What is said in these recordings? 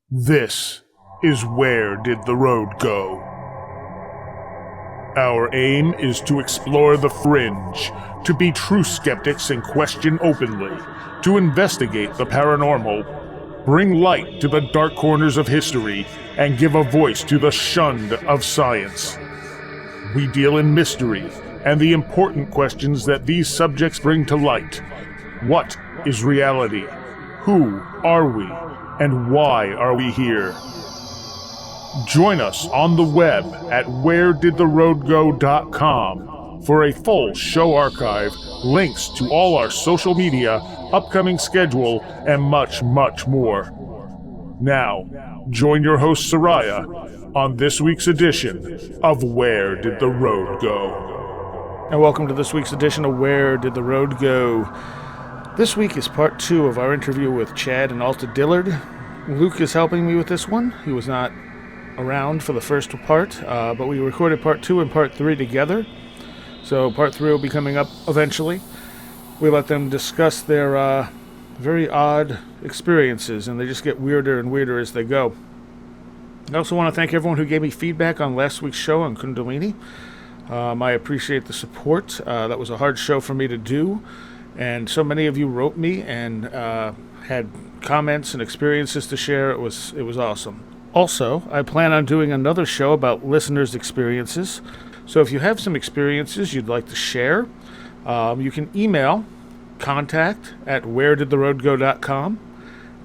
This is Where Did the Road Go? Our aim is to explore the fringe, to be true skeptics and question openly, to investigate the paranormal, bring light to the dark corners of history, and give a voice to the shunned of science. We deal in mystery and the important questions that these subjects bring to light. What is reality? Who are we? And why are we here? Join us on the web at wheredidtheroadgo.com for a full show archive, links to all our social media, upcoming schedule, and much, much more. Now, join your host Soraya on this week's edition of Where Did the Road Go? And welcome to this week's edition of Where Did the Road Go? This week is part 2 of our interview with Chad and Alta Dillard. Luke is helping me with this one. He was not around for the first part, but we recorded part 2 and part 3 together. So part 3 will be coming up eventually. We let them discuss their very odd experiences, and they just get weirder and weirder as they go. I also want to thank everyone who gave me feedback on last week's show on Kundalini. I appreciate the support. That was a hard show for me to do. And so many of you wrote me and had comments and experiences to share. It was awesome. Also, I plan on doing another show about listeners' experiences. So if you have some experiences you'd like to share, you can email contact@wheredidtheroadgo.com,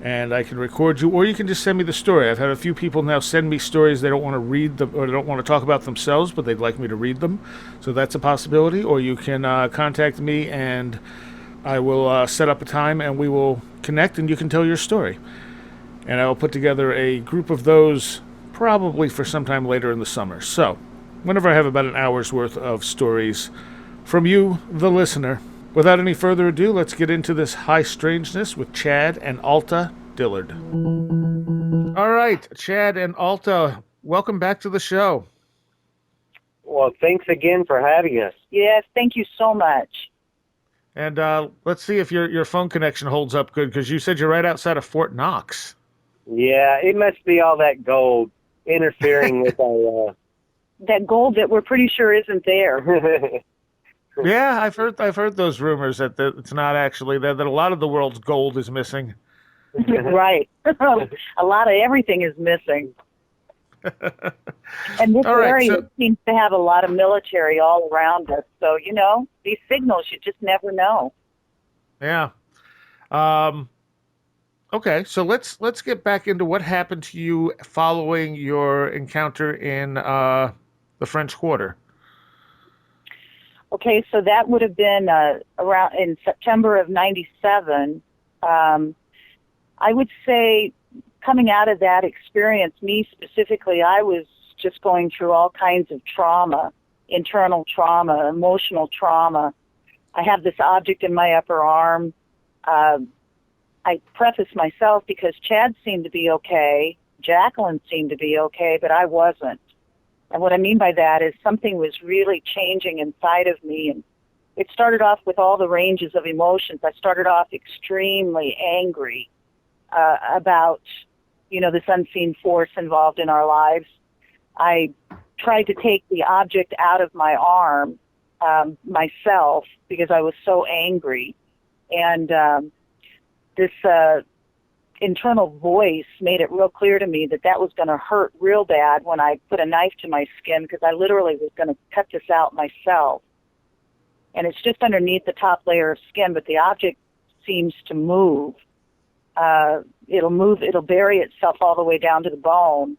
and I can record you, or you can just send me the story. I've had a few people now send me stories they don't want to read them, or they don't want to talk about themselves, but they'd like me to read them. So that's a possibility. Or you can contact me, and I will set up a time and we will connect and you can tell your story. And I will put together a group of those probably for sometime later in the summer. So, whenever I have about an hour's worth of stories from you, the listener. Without any further ado, let's get into this High Strangeness with Chad and Alta Dillard. All right, Chad and Alta, welcome back to the show. Well, thanks again for having us. Yes, thank you so much. And let's see if your phone connection holds up good, because you said you're right outside of Fort Knox. Yeah, it must be all that gold interfering with our... That gold that we're pretty sure isn't there. Yeah, I've heard those rumors that it's not actually, that a lot of the world's gold is missing. Right. A lot of everything is missing. And this area seems to have a lot of military all around us. So, these signals, you just never know. Yeah. Okay, so let's get back into what happened to you following your encounter in the French Quarter. Okay, so that would have been around in September of '97. I would say, coming out of that experience, me specifically, I was just going through all kinds of trauma, internal trauma, emotional trauma. I have this object in my upper arm. I preface myself because Chad seemed to be okay, Jacqueline seemed to be okay, but I wasn't. And what I mean by that is something was really changing inside of me, and it started off with all the ranges of emotions. I started off extremely angry about this unseen force involved in our lives. I tried to take the object out of my arm myself because I was so angry. And this internal voice made it real clear to me that was going to hurt real bad when I put a knife to my skin, because I literally was going to cut this out myself. And it's just underneath the top layer of skin, but the object seems to move. It'll bury itself all the way down to the bone,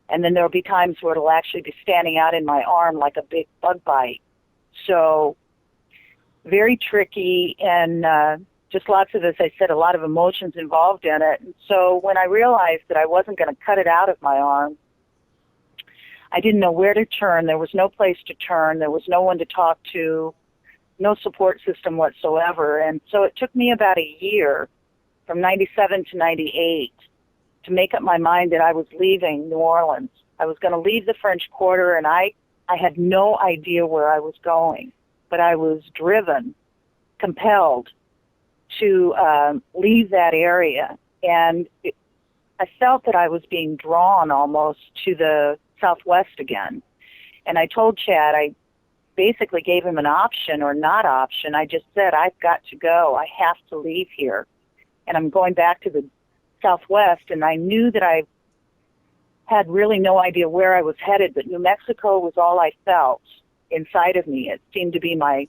and then there'll be times where it'll actually be standing out in my arm like a big bug bite. So very tricky, and just lots of, as I said, a lot of emotions involved in it. And so when I realized that I wasn't going to cut it out of my arm, I didn't know where to turn. There was no place to turn. There was no one to talk to, no support system whatsoever. And so it took me about a year, from 97 to 98, to make up my mind that I was leaving New Orleans. I was going to leave the French Quarter, and I had no idea where I was going, but I was driven, compelled to leave that area. And I felt that I was being drawn almost to the Southwest again. And I told Chad, I basically gave him an option or not option. I just said, I've got to go. I have to leave here. And I'm going back to the Southwest. And I knew that I had really no idea where I was headed, but New Mexico was all I felt inside of me. It seemed to be my,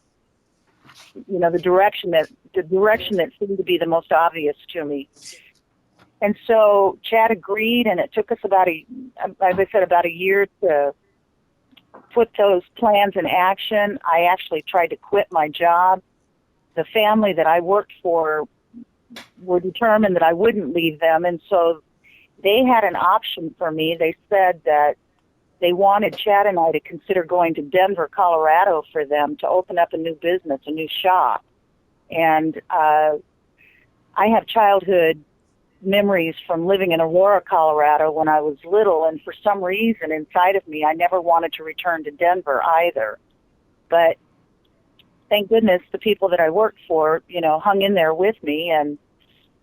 the direction that seemed to be the most obvious to me. And so Chad agreed, and it took us about a year to put those plans in action. I actually tried to quit my job. The family that I worked for were determined that I wouldn't leave them, and so they had an option for me. They said that they wanted Chad and I to consider going to Denver, Colorado for them to open up a new business, a new shop. And I have childhood memories from living in Aurora, Colorado when I was little, and for some reason inside of me, I never wanted to return to Denver either. But thank goodness the people that I worked for, hung in there with me, and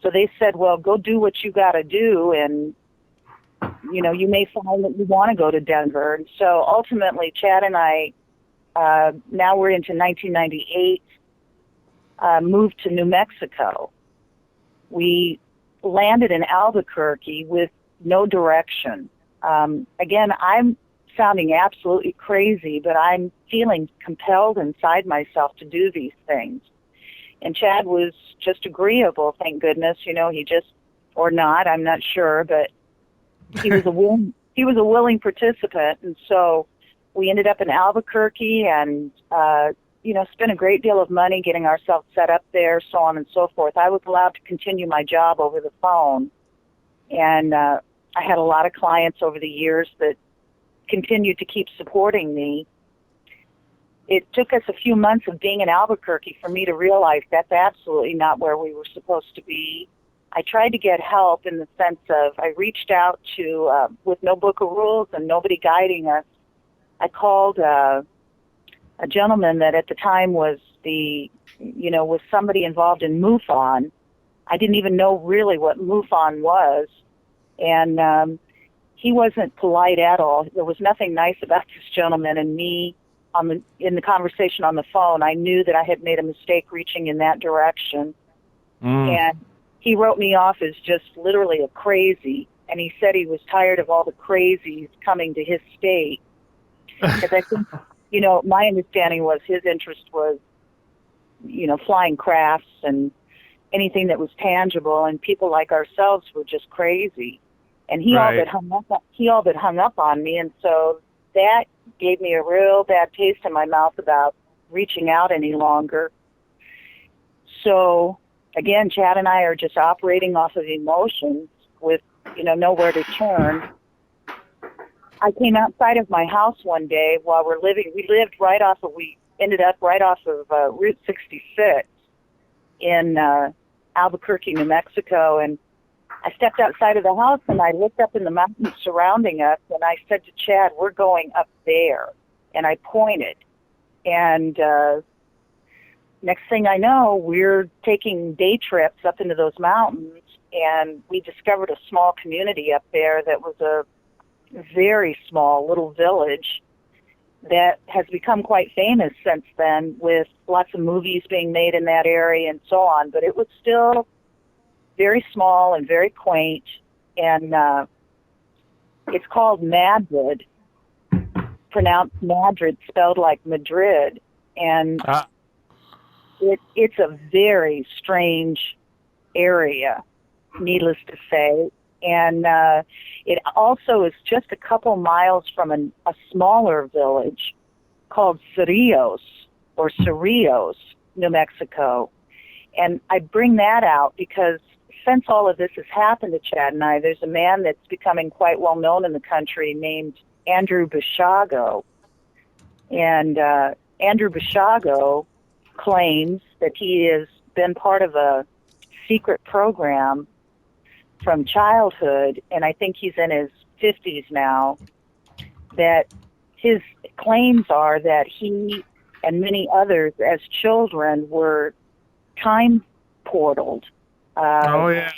so they said, well, go do what you got to do, and, you may find that you want to go to Denver. And so ultimately, Chad and I, now we're into 1998, moved to New Mexico. We landed in Albuquerque with no direction. Again, I'm sounding absolutely crazy, but I'm feeling compelled inside myself to do these things. And Chad was just agreeable, thank goodness. He just, or not, I'm not sure, but he was a willing participant. And so we ended up in Albuquerque and, spent a great deal of money getting ourselves set up there, so on and so forth. I was allowed to continue my job over the phone. And I had a lot of clients over the years that continued to keep supporting me. It took us a few months of being in Albuquerque for me to realize that's absolutely not where we were supposed to be. I tried to get help in the sense of I reached out to, with no book of rules and nobody guiding us, I called a gentleman that at the time was was somebody involved in MUFON. I didn't even know really what MUFON was. And he wasn't polite at all. There was nothing nice about this gentleman and me. In the conversation on the phone, I knew that I had made a mistake reaching in that direction. And he wrote me off as just literally a crazy. And he said he was tired of all the crazies coming to his state. Because I think, my understanding was his interest was, flying crafts and anything that was tangible, and people like ourselves were just crazy. And he all but hung up on me, and so that gave me a real bad taste in my mouth about reaching out any longer. So again, Chad and I are just operating off of emotions with, nowhere to turn. I came outside of my house one day while we ended up right off of Route 66 in Albuquerque, New Mexico, and I stepped outside of the house and I looked up in the mountains surrounding us and I said to Chad, we're going up there. And I pointed. And next thing I know, we're taking day trips up into those mountains, and we discovered a small community up there that was a very small little village that has become quite famous since then, with lots of movies being made in that area and so on. But it was still very small and very quaint, and it's called Madrid, pronounced Madrid, spelled like Madrid, and it's a very strange area, needless to say, and it also is just a couple miles from a smaller village called Cerrillos, New Mexico, and I bring that out because since all of this has happened to Chad and I, there's a man that's becoming quite well known in the country named Andrew Bishago. And Andrew Bishago claims that he has been part of a secret program from childhood, and I think he's in his 50s now, that his claims are that he and many others as children were time portaled. Oh, yeah.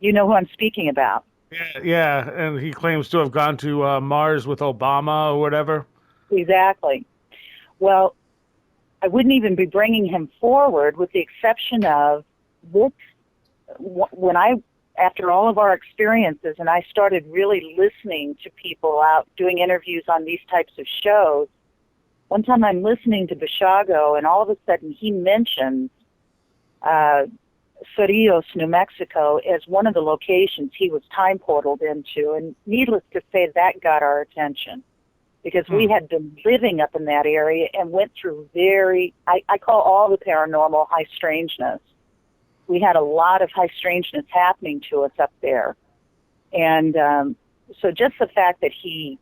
You know who I'm speaking about. Yeah, and he claims to have gone to Mars with Obama or whatever. Exactly. Well, I wouldn't even be bringing him forward with the exception of this, when I, after all of our experiences, and I started really listening to people out doing interviews on these types of shows, one time I'm listening to Bashago, and all of a sudden he mentions Cerrillos, New Mexico, as one of the locations he was time portaled into. And needless to say, that got our attention because we had been living up in that area and went through I call all the paranormal high strangeness. We had a lot of high strangeness happening to us up there. And so just the fact that he,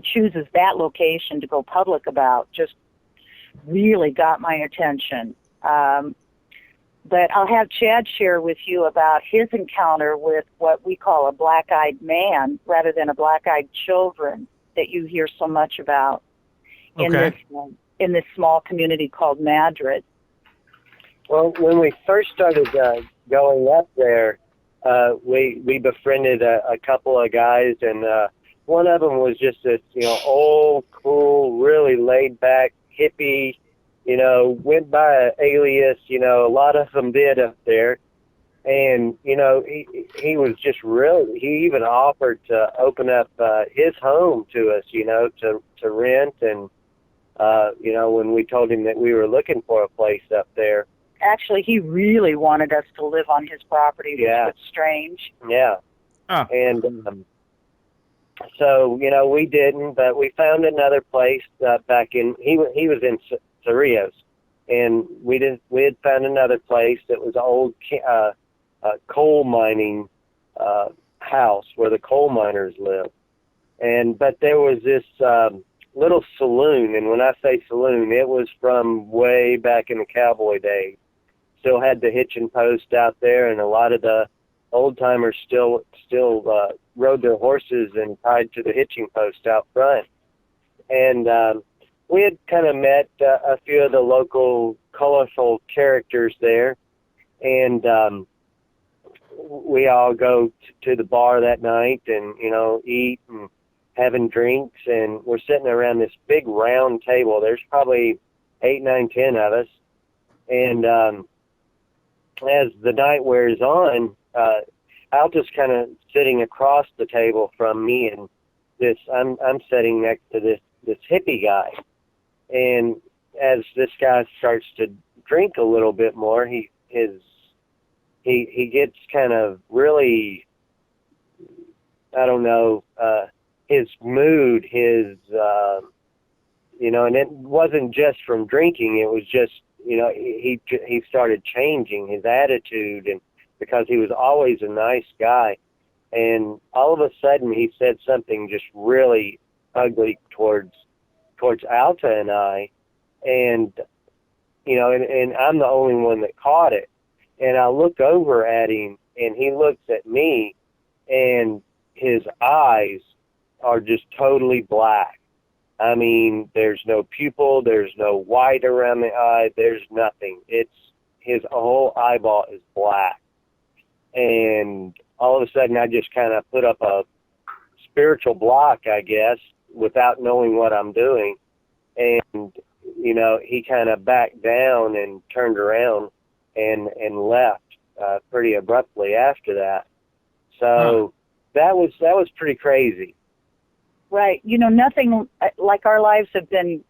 chooses that location to go public about just really got my attention. But I'll have Chad share with you about his encounter with what we call a black-eyed man rather than a black-eyed children that you hear so much about in this small community called Madrid. Well, when we first started going up there, we befriended a couple of guys, and one of them was just this, old, cool, really laid-back hippie. Went by an alias. A lot of them did up there, and he was just really. He even offered to open up his home to us, to rent, and when we told him that we were looking for a place up there. Actually, he really wanted us to live on his property, which was strange. Yeah. Huh. And so, we didn't, but we found another place back in, he was in Cerrillos, and we had found another place that was an old coal mining house where the coal miners lived. But there was this little saloon, and when I say saloon, it was from way back in the cowboy days. Still had the hitching post out there, and a lot of the old timers still rode their horses and tied to the hitching post out front. And we had kind of met a few of the local colorful characters there, and we all go to the bar that night and eat and having drinks, and we're sitting around this big round table. There's probably 8, 9, 10 of us, and as the night wears on, Alta's kind of sitting across the table from me, and I'm sitting next to this hippie guy. And as this guy starts to drink a little bit more, he gets kind of really, I don't know, his mood, and it wasn't just from drinking. It was just, he started changing his attitude, and because he was always a nice guy. And all of a sudden he said something just really ugly towards Alta and I, and and I'm the only one that caught it. And I look over at him, and he looks at me, and his eyes are just totally black. I mean, there's no pupil, there's no white around the eye, there's nothing. It's his whole eyeball is black. And all of a sudden I just kind of put up a spiritual block, I guess, without knowing what I'm doing. And, he kind of backed down and turned around and left pretty abruptly after that. So that was pretty crazy. Right. Nothing like our lives have been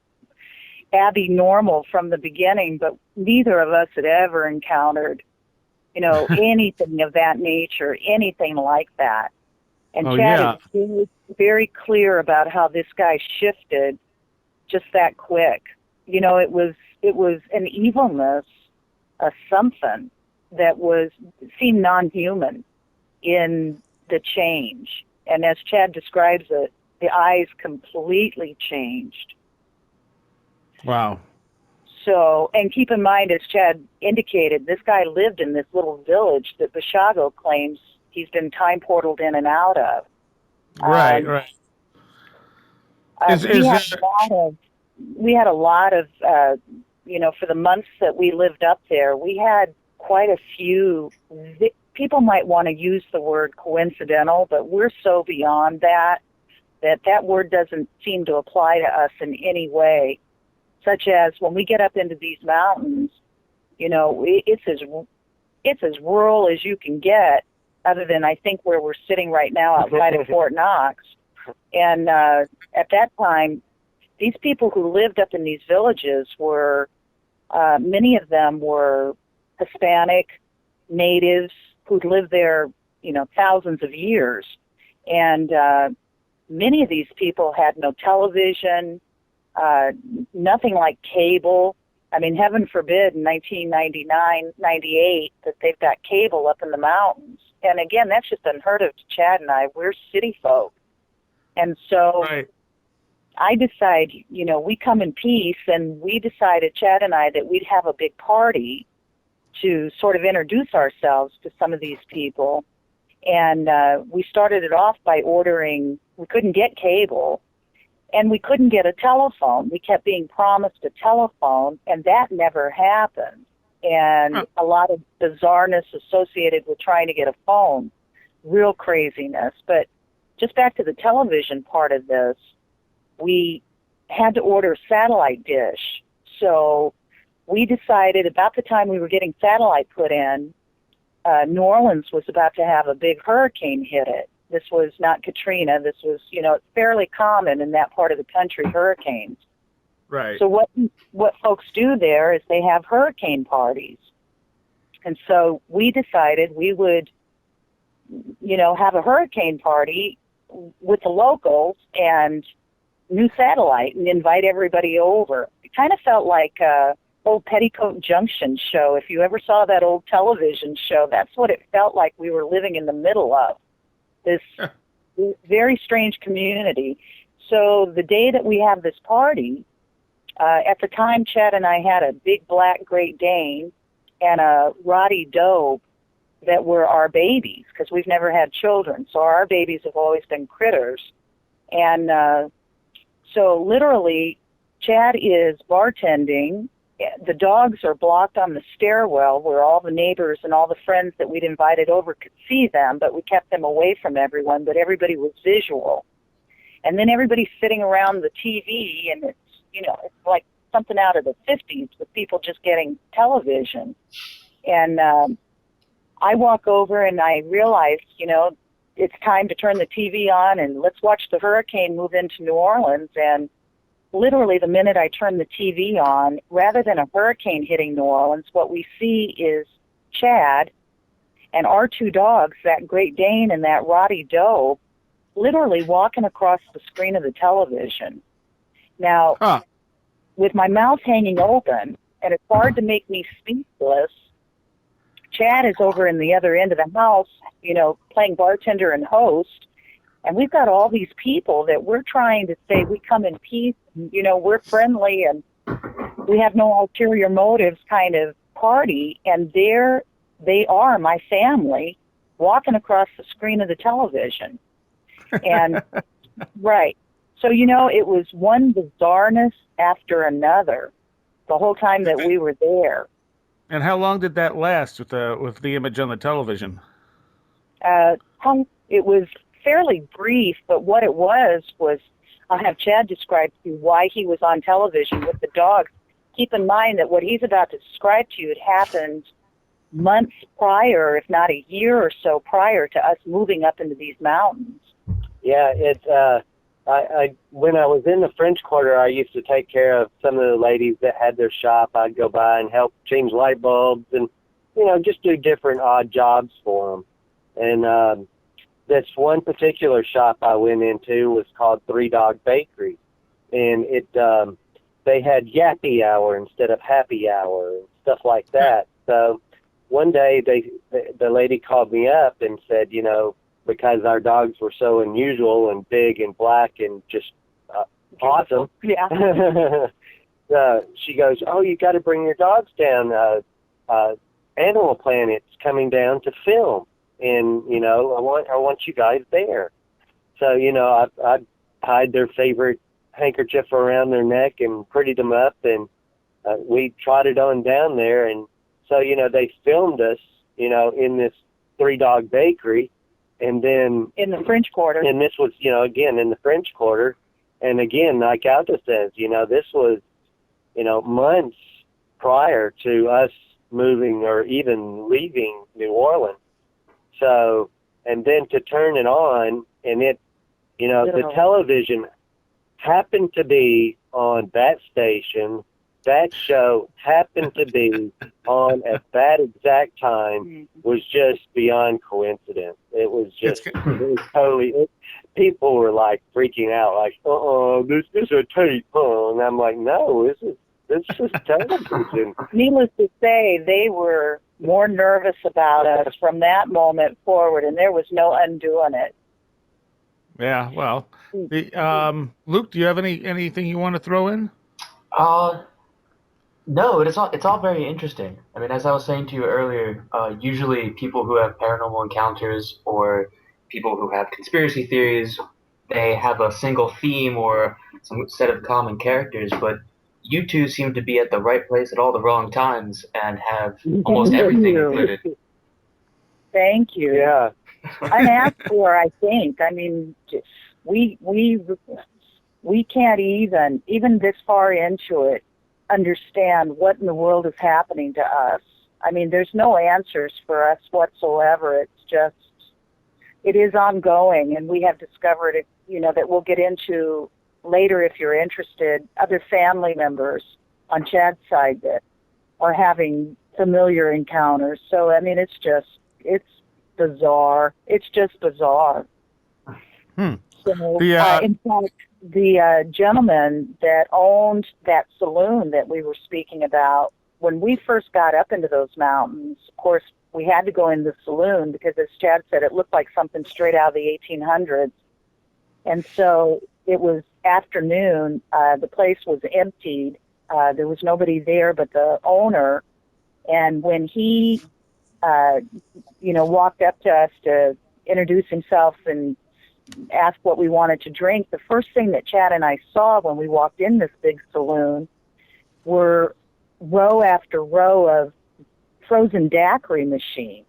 Abby normal from the beginning, but neither of us had ever encountered, anything of that nature, anything like that. And Chad is very clear about how this guy shifted just that quick. It was an evilness, something that seemed non-human in the change. And as Chad describes it, the eyes completely changed. Wow. So, and keep in mind, as Chad indicated, this guy lived in this little village that Bashago claims he's been time portaled in and out of. Right. We had a lot of, for the months that we lived up there, we had quite a few people might want to use the word coincidental, but we're so beyond that word doesn't seem to apply to us in any way, such as when we get up into these mountains, you know, it's as rural as you can get, other than I think where we're sitting right now outside of Fort Knox. And at that time, these people who lived up in these villages were, many of them were Hispanic natives who'd lived there, you know, thousands of years. And many of these people had no television, nothing like cable. I mean, heaven forbid in 1999, 98 that they've got cable up in the mountains. And again, that's just unheard of to Chad and I. We're city folk. And so Right. I decide, you know, we come in peace, and we decided, Chad and I, that we'd have a big party to sort of introduce ourselves to some of these people. And we started it off by ordering, we couldn't get cable, and we couldn't get a telephone. We kept being promised a telephone, and that never happened. And a lot of bizarreness associated with trying to get a phone, real craziness. But just back to the television part of this, we had to order a satellite dish. So we decided about the time we were getting satellite put in, New Orleans was about to have a big hurricane hit it. This was not Katrina. This was, you know, it's fairly common in that part of the country, hurricanes. Right. So what folks do there is they have hurricane parties. And so we decided we would, you know, have a hurricane party with the locals and new satellite and invite everybody over. It kind of felt like old Petticoat Junction show. If you ever saw that old television show, that's what it felt like we were living in the middle of, this very strange community. So the day that we have this party, at the time Chad and I had a big black Great Dane and a Rottie doe that were our babies, because we've never had children. So our babies have always been critters. And so literally Chad is bartending. The dogs are blocked on the stairwell where all the neighbors and all the friends that we'd invited over could see them, but we kept them away from everyone, but everybody was visual. And then everybody's sitting around the TV, and it's, you know, it's like something out of the 50s with people just getting television. And I walk over and I realize, you know, it's time to turn the TV on and let's watch the hurricane move into New Orleans. And literally the minute I turn the TV on, rather than a hurricane hitting New Orleans, what we see is Chad and our two dogs, that Great Dane and that Rottie doe, literally walking across the screen of the television. Now, with my mouth hanging open, and it's hard to make me speechless, Chad is over in the other end of the house, you know, playing bartender and host, and we've got all these people that we're trying to say we come in peace, you know, we're friendly and we have no ulterior motives kind of party, and there they are, my family, walking across the screen of the television. And, right. So, you know, it was one bizarreness after another the whole time that we were there. And how long did that last with the image on the television? It was fairly brief, but what it was I'll have Chad describe to you why he was on television with the dogs. Keep in mind that what he's about to describe to you had happened months prior, if not a year or so prior to us moving up into these mountains. Yeah, I when I was in the French Quarter, I used to take care of some of the ladies that had their shop. I'd go by and help change light bulbs and, you know, just do different odd jobs for them. And this one particular shop I went into was called Three Dog Bakery, and they had yappy hour instead of happy hour and stuff like that. So one day the lady called me up and said, you know, because our dogs were so unusual and big and black and just awesome. Yeah. She goes, oh, you got to bring your dogs down. Animal Planet's coming down to film, and you know, I want you guys there. So you know, I tied their favorite handkerchief around their neck and prettied them up, and we trotted on down there. And so you know, they filmed us, you know, in this Three Dog Bakery, and then In the French Quarter. and this was, again in the French Quarter, and again, like Alta says, this was, months prior to us moving or even leaving New Orleans. So, and then to turn it on, and it, the television happened to be on that station. That show happened to be on at that exact time was just beyond coincidence. It was just, it was totally, people were like freaking out, like, this is a tape, huh? And I'm like, no, this is television. Needless to say, they were more nervous about us from that moment forward, and there was no undoing it. Yeah, well, Luke, do you have anything you want to throw in? No, it's all very interesting. I mean, as I was saying to you earlier, usually people who have paranormal encounters or people who have conspiracy theories, they have a single theme or some set of common characters, but you two seem to be at the right place at all the wrong times and have almost everything included. Thank you. Yeah. Unasked for, I think. I mean, we can't even this far into it, understand what in the world is happening to us. I mean, there's no answers for us whatsoever. It's just, it is ongoing, and we have discovered it, that we'll get into later if you're interested, other family members on Chad's side that are having familiar encounters. So, I mean, it's bizarre. It's just bizarre. So, in fact, the gentleman that owned that saloon that we were speaking about, when we first got up into those mountains, of course, we had to go in the saloon because, as Chad said, it looked like something straight out of the 1800s. And so it was afternoon. The place was emptied. There was nobody there but the owner. And when he, walked up to us to introduce himself and ask what we wanted to drink, the first thing that Chad and I saw when we walked in this big saloon were row after row of frozen daiquiri machines.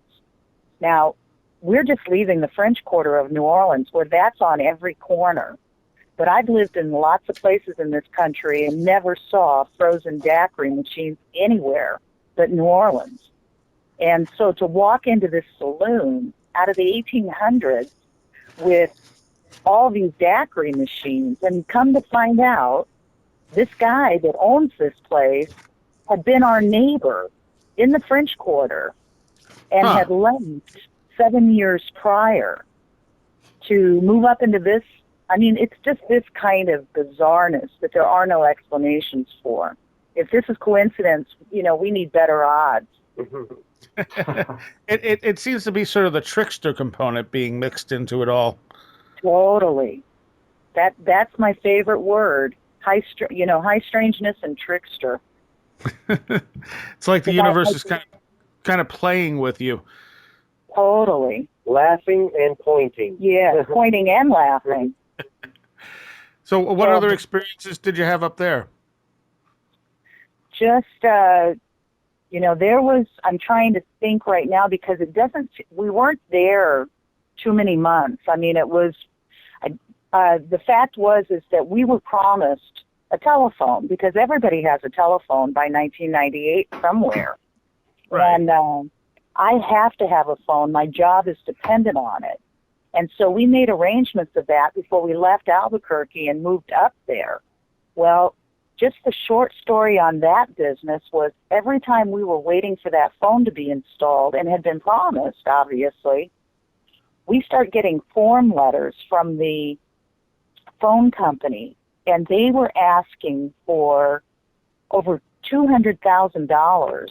Now, we're just leaving the French Quarter of New Orleans, where that's on every corner. But I've lived in lots of places in this country and never saw frozen daiquiri machines anywhere but New Orleans. And so to walk into this saloon out of the 1800s with all these daiquiri machines, and come to find out, this guy that owns this place had been our neighbor in the French Quarter and had left 7 years prior to move up into this. I mean, it's just this kind of bizarreness that there are no explanations for. If this is coincidence, we need better odds. It seems to be sort of the trickster component being mixed into it all. Totally. That's my favorite word. High strangeness and trickster. It's like the universe is kind of playing with you. Totally. Laughing and pointing. Yeah, pointing and laughing. So what other experiences did you have up there? Just, there was, I'm trying to think right now because we weren't there too many months. I mean, it was, the fact is that we were promised a telephone because everybody has a telephone by 1998 somewhere. Right. And I have to have a phone. My job is dependent on it. And so we made arrangements of that before we left Albuquerque and moved up there. Well, just the short story on that business was every time we were waiting for that phone to be installed and had been promised, obviously, we start getting form letters from the phone company, and they were asking for over $200,000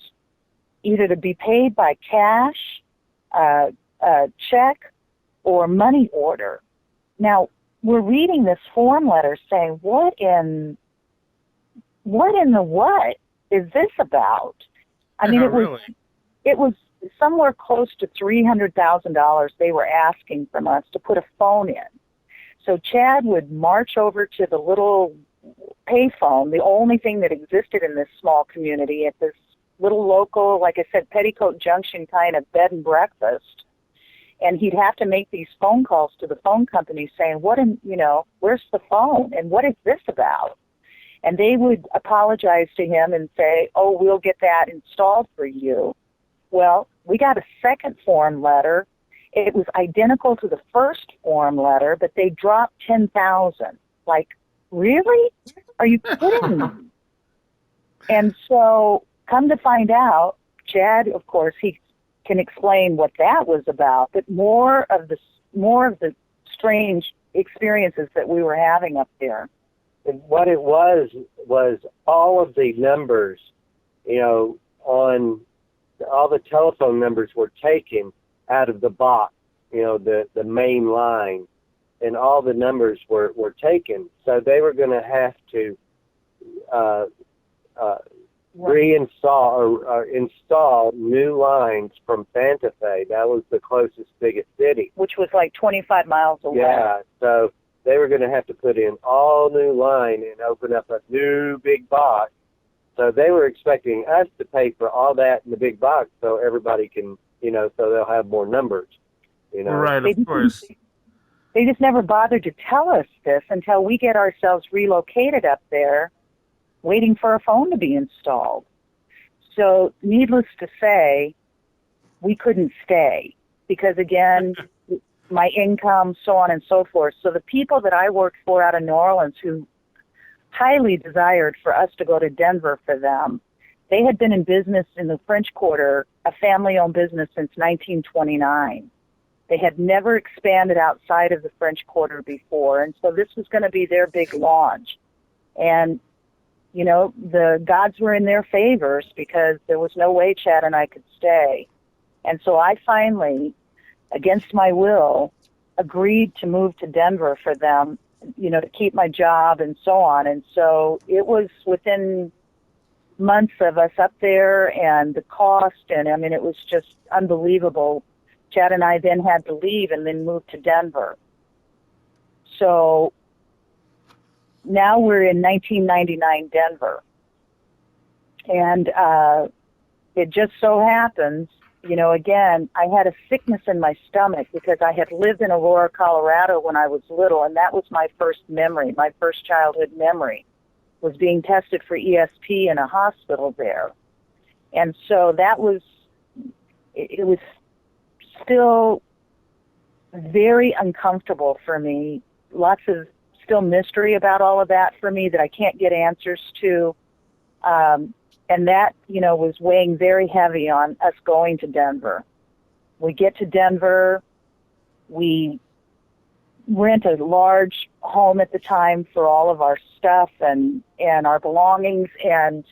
either to be paid by cash, check, or money order. Now, we're reading this form letter saying, what in the what is this about? I mean, it was somewhere close to $300,000 they were asking from us to put a phone in. So Chad would march over to the little payphone, the only thing that existed in this small community, at this little local, like I said, Petticoat Junction kind of bed and breakfast. And he'd have to make these phone calls to the phone company saying, where's the phone? And what is this about? And they would apologize to him and say, oh, we'll get that installed for you. Well, we got a second form letter. It was identical to the first form letter, but they dropped $10,000. Like, really? Are you kidding me? And so, come to find out, Chad, of course, he can explain what that was about, but more of the strange experiences that we were having up there. And what it was all of the numbers, on all the telephone numbers were taken out of the box, the main line, and all the numbers were taken. So they were going to have to reinstall or install new lines from Santa Fe. That was the closest biggest city. Which was like 25 miles away. Yeah, so they were going to have to put in all new line and open up a new big box. So they were expecting us to pay for all that in the big box so everybody can, so they'll have more numbers. Right, of course. They just never bothered to tell us this until we get ourselves relocated up there, waiting for a phone to be installed. So needless to say, we couldn't stay because, again, my income, so on and so forth. So the people that I worked for out of New Orleans who highly desired for us to go to Denver for them, they had been in business in the French Quarter, a family-owned business, since 1929. They had never expanded outside of the French Quarter before, and so this was going to be their big launch. And, the gods were in their favors because there was no way Chad and I could stay. And so I finally, against my will, agreed to move to Denver for them, to keep my job and so on. And so it was within months of us up there and the cost, and it was just unbelievable. Chad and I then had to leave and then move to Denver. So now we're in 1999 Denver. And it just so happens, again, I had a sickness in my stomach because I had lived in Aurora, Colorado when I was little, and that was my first memory, my first childhood memory, was being tested for ESP in a hospital there. And so it was still very uncomfortable for me, lots of still mystery about all of that for me that I can't get answers to. And that, was weighing very heavy on us going to Denver. We get to Denver, we rent a large home at the time for all of our stuff and our belongings, and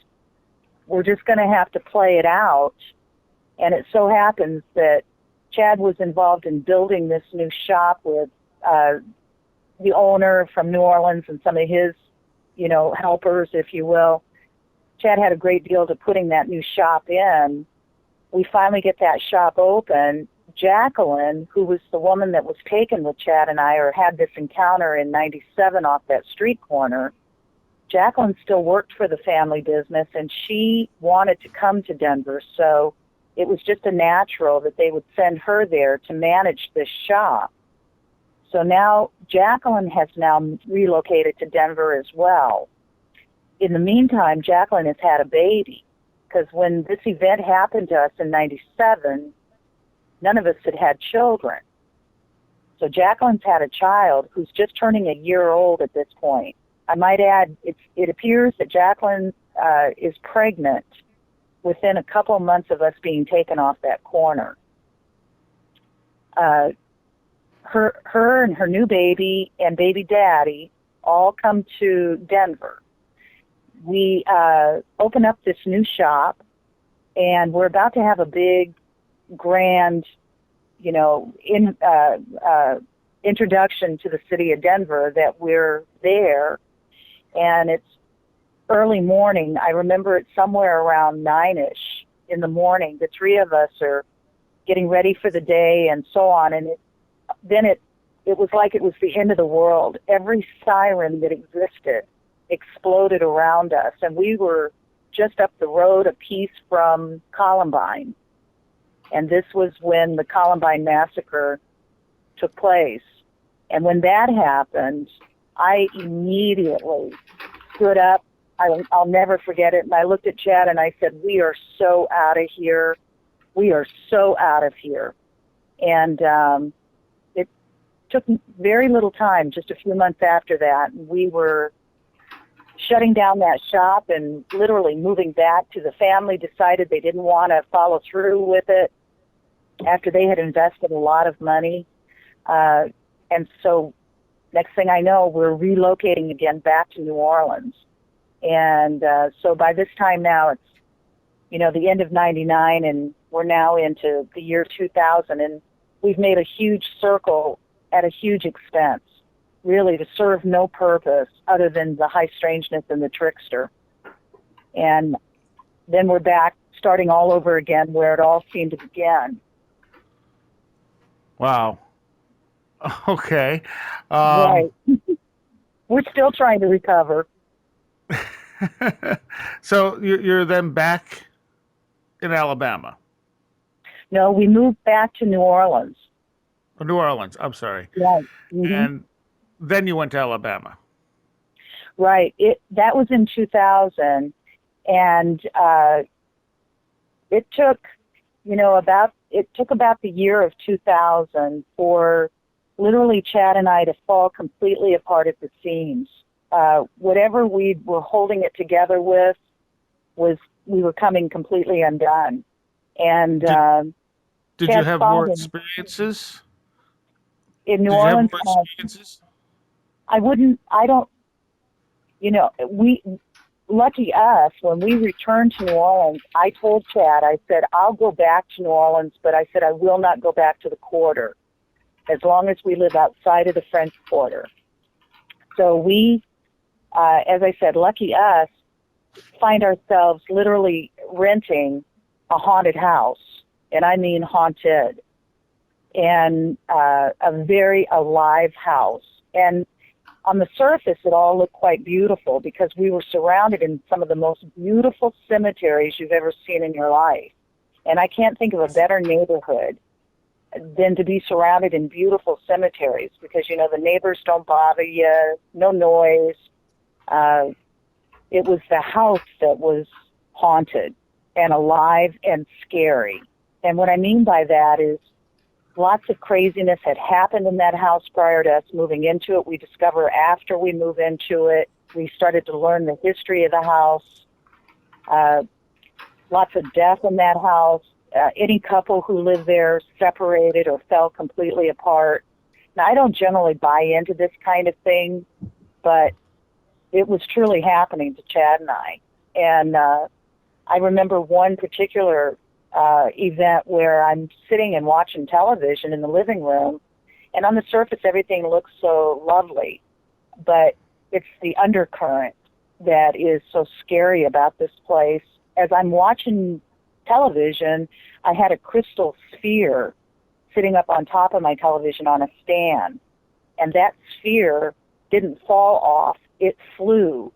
we're just going to have to play it out. And it so happens that Chad was involved in building this new shop with the owner from New Orleans and some of his, helpers, if you will. Chad had a great deal to putting that new shop in. We finally get that shop open. Jacqueline, who was the woman that was taken with Chad and I, or had this encounter in 97 off that street corner, Jacqueline still worked for the family business, and she wanted to come to Denver, so it was just a natural that they would send her there to manage this shop. So now Jacqueline has now relocated to Denver as well. In the meantime, Jacqueline has had a baby, because when this event happened to us in 97, none of us had had children. So Jacqueline's had a child who's just turning a year old at this point. I might add, it appears that Jacqueline is pregnant within a couple of months of us being taken off that corner. Her and her new baby and baby daddy all come to Denver. We open up this new shop, and we're about to have a big, grand, introduction to the city of Denver that we're there. And it's early morning. I remember it's somewhere around 9-ish in the morning. The three of us are getting ready for the day and so on. And it was like it was the end of the world. Every siren that existed exploded around us, and we were just up the road a piece from Columbine. And this was when the Columbine massacre took place. And when that happened, I immediately stood up. I'll never forget it. And I looked at Chad and I said, we are so out of here. We are so out of here. And it took very little time, just a few months after that. We were shutting down that shop and literally moving back to the family, decided they didn't want to follow through with it after they had invested a lot of money. And so next thing I know, we're relocating again back to New Orleans. And so by this time now, it's, the end of 99, and we're now into the year 2000, and we've made a huge circle at a huge expense, really to serve no purpose other than the High Strangeness and the Trickster. And then we're back starting all over again where it all seemed to begin. Wow. Okay. Right. We're still trying to recover. So you're then back in Alabama? No, we moved back to New Orleans. New Orleans, I'm sorry. Right. Mm-hmm. And then you went to Alabama. Right. That was in 2000, and it took, about the year of 2000 for literally Chad and I to fall completely apart at the seams. Whatever we were holding it together with we were coming completely undone. And did you have more experiences in New Orleans? Lucky us, when we returned to New Orleans, I told Chad, I said, I'll go back to New Orleans, but I said, I will not go back to the quarter as long as we live outside of the French Quarter. So we, as I said, lucky us, find ourselves literally renting a haunted house, and I mean haunted, and a very alive house. And on the surface, it all looked quite beautiful because we were surrounded in some of the most beautiful cemeteries you've ever seen in your life. And I can't think of a better neighborhood than to be surrounded in beautiful cemeteries because, the neighbors don't bother you, no noise. It was the house that was haunted and alive and scary. And what I mean by that is lots of craziness had happened in that house prior to us moving into it. We discover after we move into it, we started to learn the history of the house. Lots of death in that house. Any couple who lived there separated or fell completely apart. Now, I don't generally buy into this kind of thing, but it was truly happening to Chad and I. And I remember one particular event where I'm sitting and watching television in the living room, and on the surface everything looks so lovely, but it's the undercurrent that is so scary about this place. As I'm watching television, I had a crystal sphere sitting up on top of my television on a stand, and that sphere didn't fall off. It flew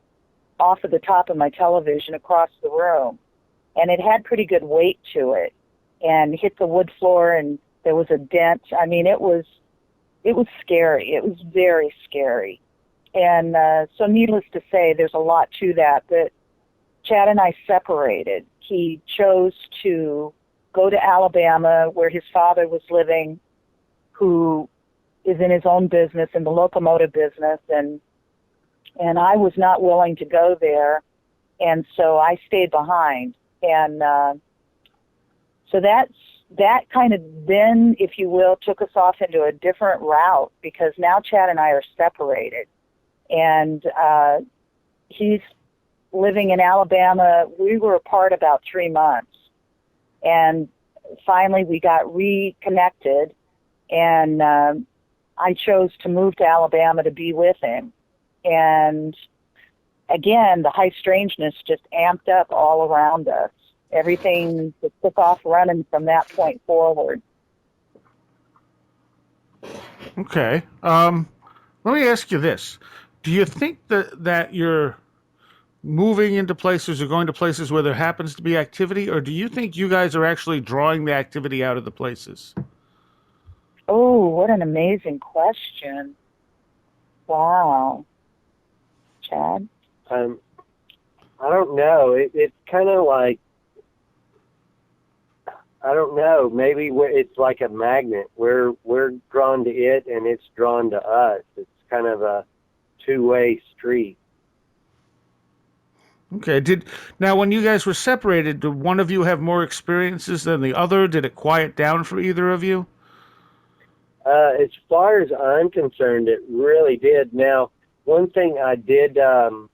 off of the top of my television across the room. And it had pretty good weight to it and hit the wood floor, and there was a dent. I mean, it was scary. It was very scary. And so needless to say, there's a lot to that Chad and I separated. He chose to go to Alabama where his father was living, who is in his own business, in the locomotive business, and I was not willing to go there, and so I stayed behind. And so that kind of then, if you will, took us off into a different route because now Chad and I are separated. And he's living in Alabama. We were apart about 3 months. And finally we got reconnected, and I chose to move to Alabama to be with him. And again, the High Strangeness just amped up all around us. Everything just took off running from that point forward. Okay. Let me ask you this. Do you think that your moving into places or going to places where there happens to be activity, or do you think you guys are actually drawing the activity out of the places? Oh, what an amazing question. Wow. Chad? I don't know. It's kind of like, I don't know. Maybe it's like a magnet. We're drawn to it, and it's drawn to us. It's kind of a two-way street. Okay. Now when you guys were separated, did one of you have more experiences than the other? Did it quiet down for either of you? As far as I'm concerned, it really did. Now, one thing I did, and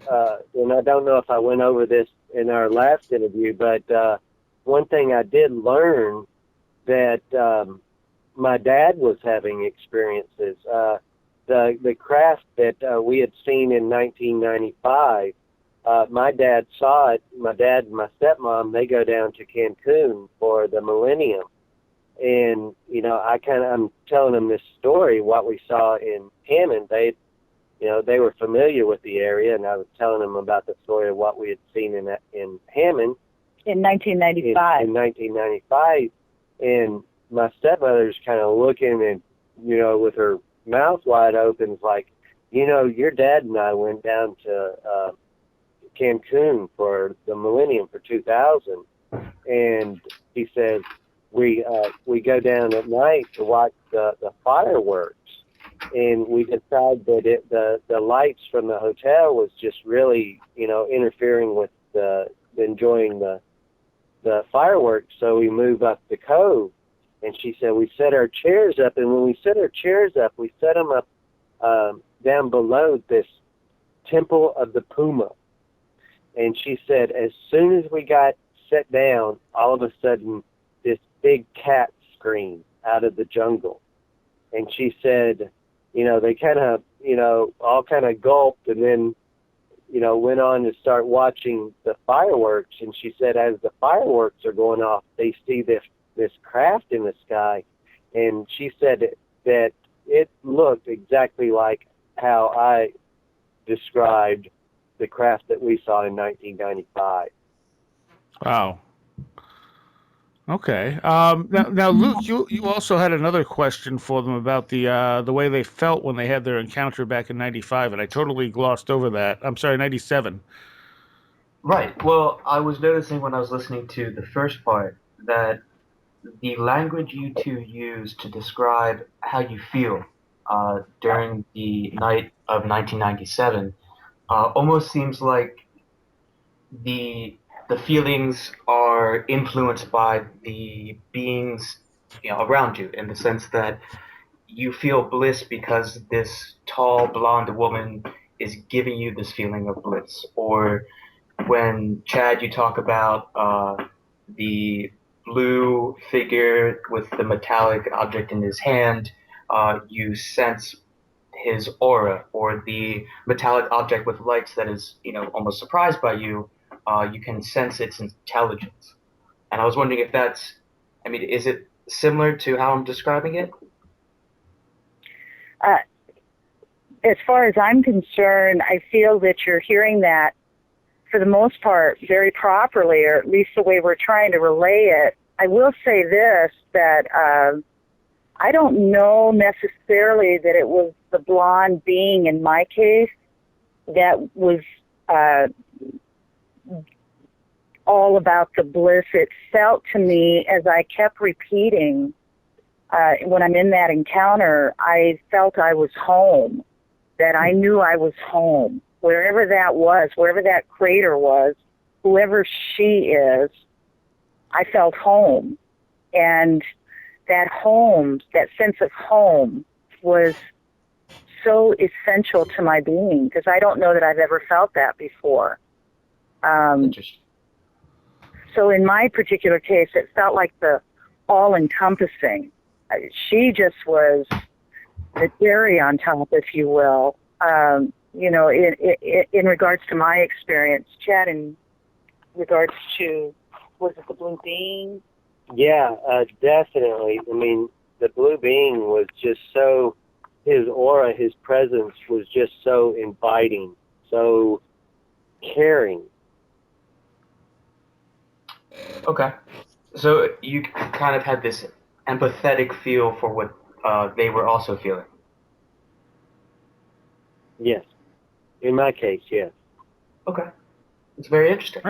I don't know if I went over this in our last interview, but one thing I did learn that my dad was having experiences. The craft that we had seen in 1995, my dad saw it. My dad and my stepmom, they go down to Cancun for the Millennium. And, I'm telling them this story, what we saw in Hammond. They were familiar with the area, and I was telling them about the story of what we had seen in Hammond. In 1995. In 1995. And my stepmother's kind of looking and, with her mouth wide open, like, your dad and I went down to Cancun for the Millennium for 2000. And he said, we go down at night to watch the fireworks, and we decided that the lights from the hotel was just really interfering with enjoying the fireworks. So we moved up the cove, and she said we set our chairs up, and when we set our chairs up, we set them up down below this temple of the Puma. And she said as soon as we got set down, all of a sudden this big cat screamed out of the jungle. And she said, they kind of, all kind of gulped, and then, went on to start watching the fireworks. And she said as the fireworks are going off, they see this craft in the sky. And she said that it looked exactly like how I described the craft that we saw in 1995. Wow. Okay. Now, Luke, you also had another question for them about the way they felt when they had their encounter back in '95, and I totally glossed over that. I'm sorry, '97. Right. Well, I was noticing when I was listening to the first part that the language you two use to describe how you feel during the night of 1997 almost seems like the the feelings are influenced by the beings around you, in the sense that you feel bliss because this tall blonde woman is giving you this feeling of bliss. Or when Chad, you talk about the blue figure with the metallic object in his hand, you sense his aura. Or the metallic object with lights that is, almost surprised by you, you can sense its intelligence. And I was wondering if is it similar to how I'm describing it? As far as I'm concerned, I feel that you're hearing that for the most part very properly, or at least the way we're trying to relay it. I will say this, that I don't know necessarily that it was the blonde being in my case that was all about the bliss. It felt to me, as I kept repeating, when I'm in that encounter, I felt I was home, that I knew I was home. Wherever that was, wherever that crater was, whoever she is, I felt home. And that home, that sense of home, was so essential to my being, because I don't know that I've ever felt that before. Interesting. So in my particular case, it felt like the all-encompassing. She just was the cherry on top, if you will. In regards to my experience, Chad, in regards to, was it the blue being? Yeah, definitely. I mean, the blue being was just so, his aura, his presence was just so inviting, so caring. Okay. So you kind of had this empathetic feel for what they were also feeling. Yes. In my case, yes. Okay. It's very interesting.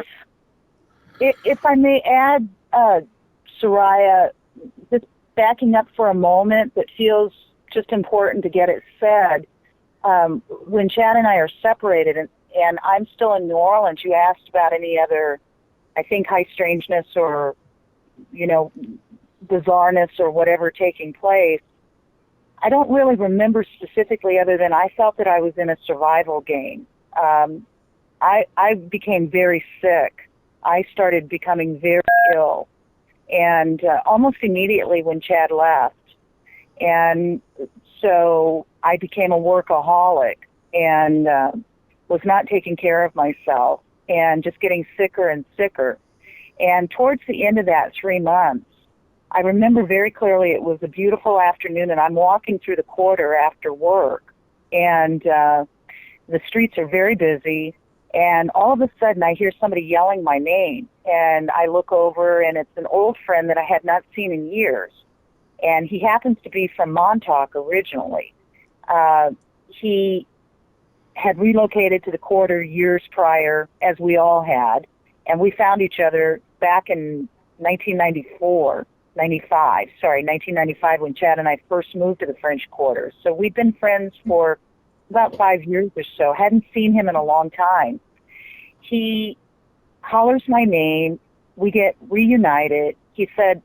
If I may add, Soraya, just backing up for a moment, that feels just important to get it said. When Chad and I are separated, and I'm still in New Orleans, you asked about any other, I think, high strangeness or, bizarreness or whatever taking place. I don't really remember specifically, other than I felt that I was in a survival game. I became very sick. I started becoming very ill, and almost immediately when Chad left. And so I became a workaholic and was not taking care of myself and just getting sicker and sicker. And towards the end of that 3 months, I remember very clearly it was a beautiful afternoon, and I'm walking through the quarter after work, and the streets are very busy, and all of a sudden I hear somebody yelling my name, and I look over, and it's an old friend that I had not seen in years, and he happens to be from Montauk originally. He had relocated to the quarter years prior, as we all had, and we found each other back in 1995, when Chad and I first moved to the French Quarter. So we've been friends for about 5 years or so. Hadn't seen him in a long time. He hollers my name. We get reunited. He said,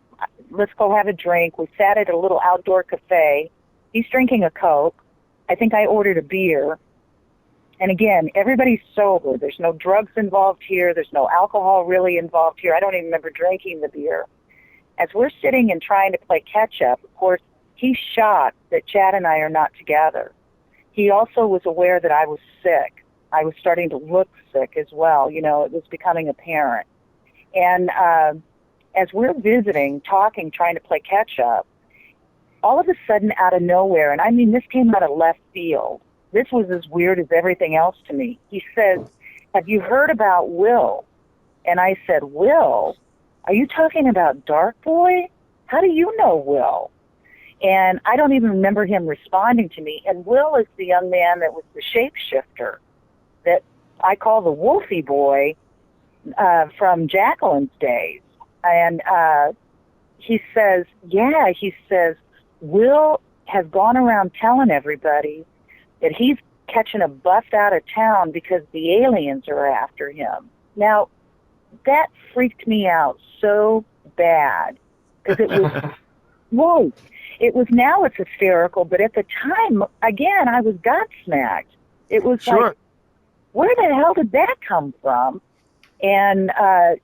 let's go have a drink. We sat at a little outdoor cafe. He's drinking a Coke. I think I ordered a beer. And again, everybody's sober. There's no drugs involved here. There's no alcohol really involved here. I don't even remember drinking the beer. As we're sitting and trying to play catch-up, of course, he's shocked that Chad and I are not together. He also was aware that I was sick. I was starting to look sick as well. It was becoming apparent. And as we're visiting, talking, trying to play catch-up, all of a sudden out of nowhere, and I mean this came out of left field, this was as weird as everything else to me. He says, have you heard about Will? And I said, Will? Are you talking about Dark Boy? How do you know Will? And I don't even remember him responding to me. And Will is the young man that was the shapeshifter that I call the Wolfie Boy from Jacqueline's days. And he says, Will has gone around telling everybody that he's catching a bus out of town because the aliens are after him. Now, that freaked me out so bad because it was, whoa, now it's hysterical, but at the time, again, I was gobsmacked. It was like, where the hell did that come from? And,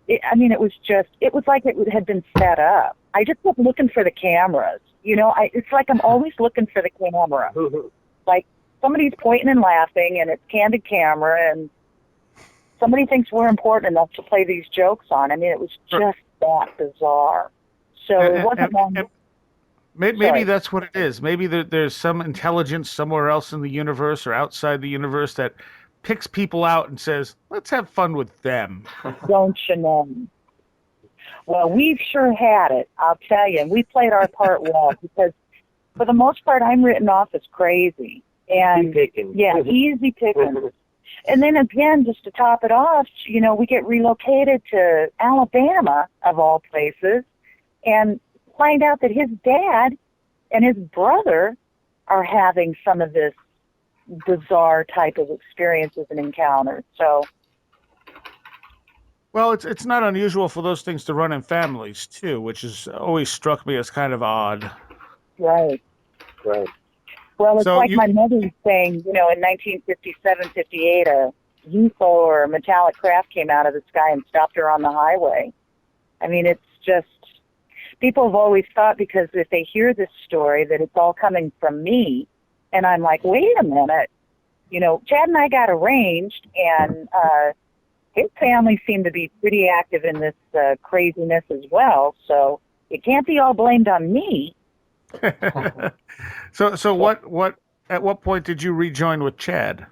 it was like it had been set up. I just kept looking for the cameras. It's like I'm always looking for the camera. Like, somebody's pointing and laughing, and it's candid camera, and somebody thinks we're important enough to play these jokes on. It was just that bizarre. So it wasn't long. Maybe that's what it is. Maybe there's some intelligence somewhere else in the universe or outside the universe that picks people out and says, let's have fun with them. Don't you know? Well, we've sure had it, I'll tell you. And we played our part well because, for the most part, I'm written off as crazy. And yeah, easy picking. And then again, just to top it off, we get relocated to Alabama, of all places, and find out that his dad and his brother are having some of this bizarre type of experiences and encounters. So, well, it's not unusual for those things to run in families too, which has always struck me as kind of odd. Right. Well, it's like my mother was saying, in 1957, 58, a UFO or a metallic craft came out of the sky and stopped her on the highway. It's just, people have always thought, because if they hear this story, that it's all coming from me. And I'm like, wait a minute. Chad and I got arranged, and his family seemed to be pretty active in this craziness as well. So it can't be all blamed on me. So what at what point did you rejoin with Chad?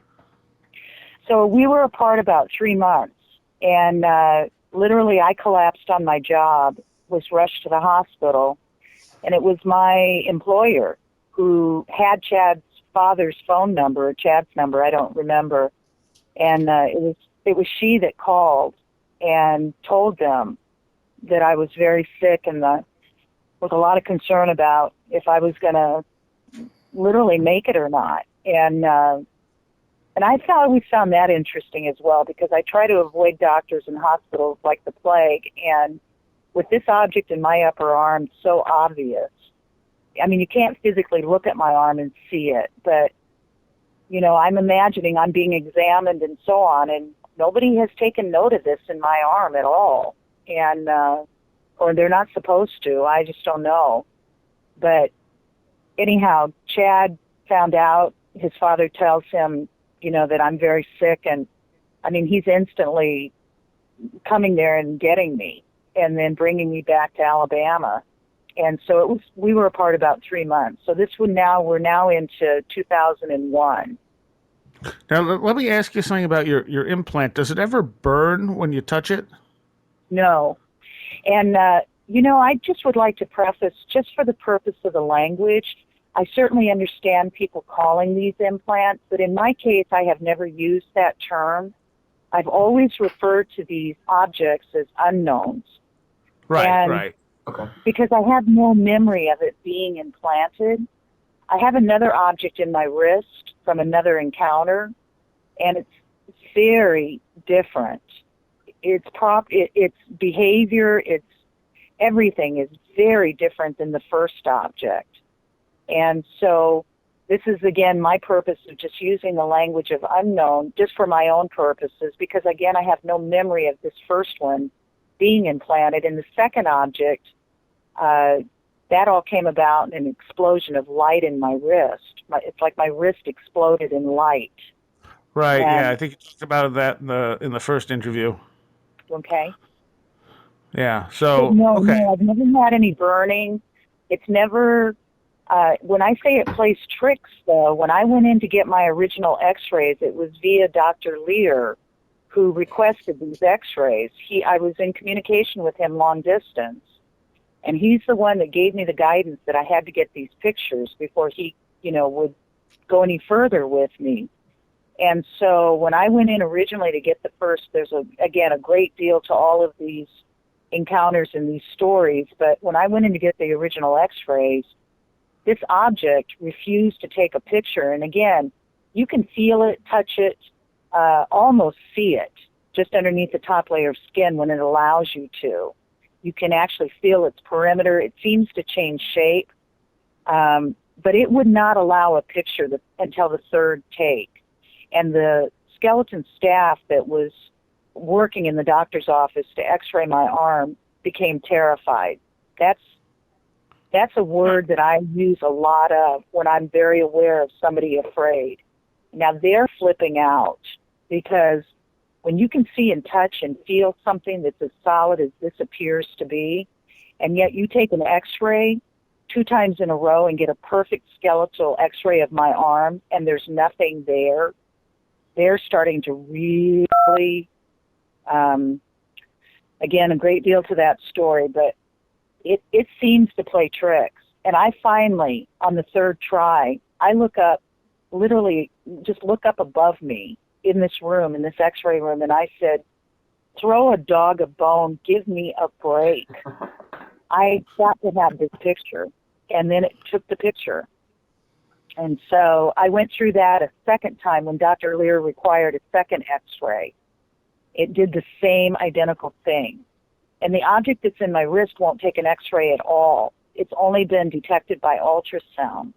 So we were apart about 3 months, and literally I collapsed on my job, was rushed to the hospital, and it was my employer who had Chad's father's phone number, or Chad's number, I don't remember, and it was she that called and told them that I was very sick and with a lot of concern about if I was going to literally make it or not. And I always found that interesting as well, because I try to avoid doctors and hospitals like the plague. And with this object in my upper arm, so obvious. I mean, you can't physically look at my arm and see it, but, you know, I'm imagining I'm being examined and so on, and nobody has taken note of this in my arm at all. And, or they're not supposed to. I just don't know. But anyhow, Chad found out. His father tells him, you know, that I'm very sick, and I mean, he's instantly coming there and getting me and then bringing me back to Alabama. And so we were apart about 3 months. So we're now into 2001. Now, let me ask you something about your implant. Does it ever burn when you touch it? No. And, you know, I just would like to preface, just for the purpose of the language, I certainly understand people calling these implants, but in my case, I have never used that term. I've always referred to these objects as unknowns. Right. Okay. Because I have no memory of it being implanted. I have another object in my wrist from another encounter, and it's very different. Its behavior, its everything is very different than the first object. And so this is, again, my purpose of just using the language of unknown just for my own purposes, because, again, I have no memory of this first one being implanted. And the second object, that all came about in an explosion of light in my wrist. It's like my wrist exploded in light. Right, And, yeah, I think you talked about that in the first interview. Okay. Yeah, so, No, okay. I've never had any burning. It's never... when I say it plays tricks, though, when I went in to get my original x-rays, it was via Dr. Lear who requested these x-rays. I was in communication with him long distance, and he's the one that gave me the guidance that I had to get these pictures before he, you know, would go any further with me. And so when I went in originally to get the first, there's, a great deal to all of these encounters and these stories, but when I went in to get the original x-rays, this object refused to take a picture. And again, you can feel it, touch it, almost see it just underneath the top layer of skin when it allows you to. You can actually feel its perimeter. It seems to change shape, but it would not allow a picture until the third take. And the skeleton staff that was working in the doctor's office to x-ray my arm became terrified. That's a word that I use a lot of when I'm very aware of somebody afraid. Now, they're flipping out because when you can see and touch and feel something that's as solid as this appears to be, and yet you take an x-ray 2 times in a row and get a perfect skeletal x-ray of my arm and there's nothing there, they're starting to really, again, a great deal to that story, but it seems to play tricks. And I finally, on the third try, I look up, literally just look up above me in this room, in this x-ray room, and I said, throw a dog a bone, give me a break. I got to have this picture. And then it took the picture. And so I went through that a second time when Dr. Lear required a second x-ray. It did the same identical thing. And the object that's in my wrist won't take an x-ray at all. It's only been detected by ultrasound.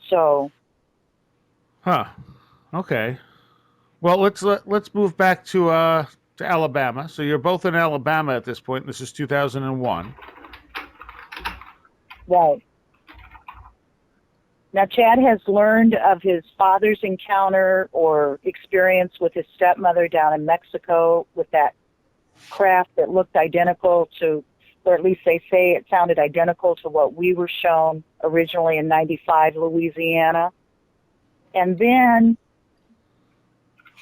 So. Okay. Well, let's move back to Alabama. So you're both in Alabama at this point. This is 2001. Right. Now, Chad has learned of his father's encounter or experience with his stepmother down in Mexico with that craft that looked identical to, or at least they say it sounded identical to what we were shown originally in 95, Louisiana. And then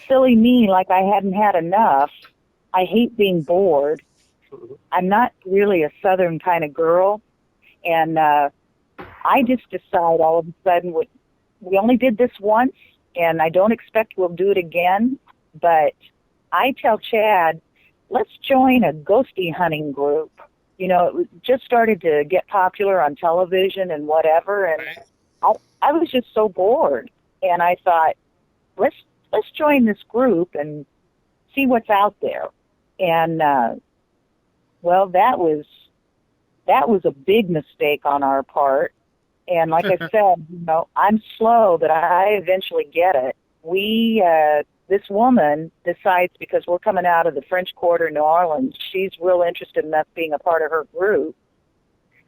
silly me, like I hadn't had enough. I hate being bored. I'm not really a Southern kind of girl. And I just decide all of a sudden, we only did this once, and I don't expect we'll do it again. But I tell Chad, let's join a ghosty hunting group. You know, it just started to get popular on television and whatever, and I was just so bored. And I thought, let's join this group and see what's out there. And well, that was a big mistake on our part. And like I said, you know, I'm slow, but I eventually get it. This woman decides, because we're coming out of the French Quarter, New Orleans, she's real interested in us being a part of her group.